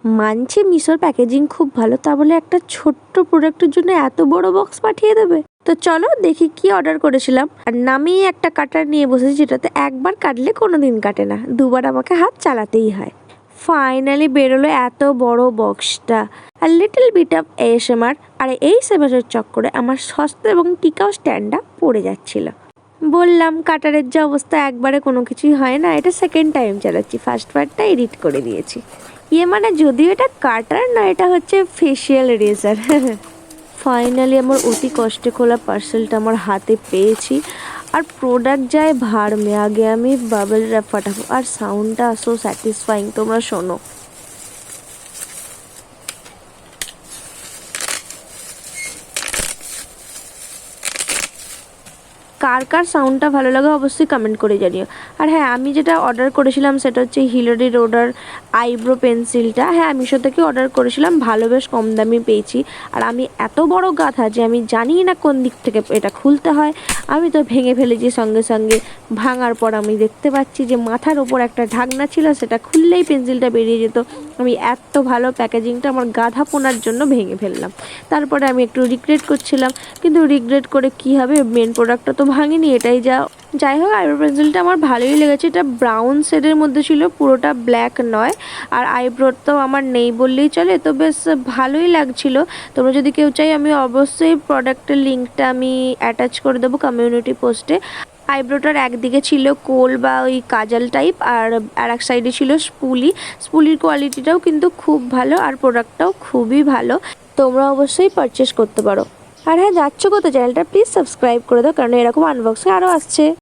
মানছি মিশোর প্যাকেজিং খুব ভালো, তা বলে একটা ছোট্ট প্রোডাক্টের জন্য এত বড় বক্স পাঠিয়ে দেবে? তো চলো দেখি কি অর্ডার করেছিলাম। আর নামিয়ে একটা কাটার নিয়ে বসেছি, যেটাতে একবার কাটলে কোনোদিন কাটে না, দুবার আমাকে হাত চালাতেই হয়। ফাইনালি বেরোলো এত বড় বক্সটা। আর লিটল বিট অফ এএসএমআর। আর এই সেভারের চক্করে আমার সস্তা এবং টিকাও স্ট্যান্ডটা পড়ে যাচ্ছিল। বললাম কাটারের যে অবস্থা, একবারে কোনো কিছুই হয় না, এটা সেকেন্ড টাইম চালাচ্ছি, ফার্স্ট পার্টটা এডিট করে দিয়েছি। মানে যদিও এটা কাটার না, এটা হচ্ছে ফেসিয়াল রেজার। ফাইনালি আমার অতি কষ্টে খোলা পার্সেলটা আমার হাতে পেয়েছি। আর প্রোডাক্ট যায় ভাড় মে, আগে আমি বাবল র্যাপ ফাটাবো। আর সাউন্ডটা সো স্যাটিসফাইং, তোমরা শোনো। কার কার সাউন্ডটা ভালো লাগে অবশ্যই কমেন্ট করে জানিও। আর হ্যাঁ, আমি যেটা অর্ডার করেছিলাম সেটা হচ্ছে হিলারি রোডার আইব্রো পেন্সিলটা। হ্যাঁ, মিশো থেকে অর্ডার করেছিলাম, ভালো বেশ কম দামে পেয়েছি। আর আমি এত বড় গাধা যে আমি জানি না কোন দিক থেকে এটা খুলতে হয়। আমি তো ভেঙে ফেলেছি সঙ্গে সঙ্গে। ভাঙার পর আমি দেখতে পাচ্ছি যে মাথার ওপর একটা ঢাকনা ছিল, সেটা খুললেই পেন্সিলটা বেরিয়ে যেত। আমি এত ভালো প্যাকেজিংটা আমার গাধাপোনার জন্য ভেঙে ফেললাম। তারপরে আমি একটু রিগ্রেট করছিলাম, কিন্তু রিগ্রেট করে কি হবে, মেন প্রোডাক্টটা তো ভাঙিনি, এটাই যাই হোক। আইব্রো পেন্সিলটা আমার ভালোই লেগেছে। এটা ব্রাউন শেডের মধ্যে ছিল, পুরোটা ব্ল্যাক নয়। আর আইব্রো তো আমার নেই বললেই চলে, তো বেশ ভালোই লাগছিল। তোমরা যদি কেউ চাই, আমি অবশ্যই প্রোডাক্টের লিঙ্কটা আমি অ্যাটাচ করে দেবো কমিউনিটি পোস্টে। আইব্রোটার একদিকে ছিল কোল বা ওই কাজল টাইপ, আর এক সাইডে ছিল স্পুলির কোয়ালিটিটাও কিন্তু খুব ভালো, আর প্রোডাক্টটাও খুবই ভালো। তোমরা অবশ্যই পারচেস করতে পারো। আর হ্যাঁ, যাচ্ছ কোথায়, চ্যানেলটা প্লিজ সাবস্ক্রাইব করে দাও, কারণ এরকম আনবক্সিং আরও আসছে।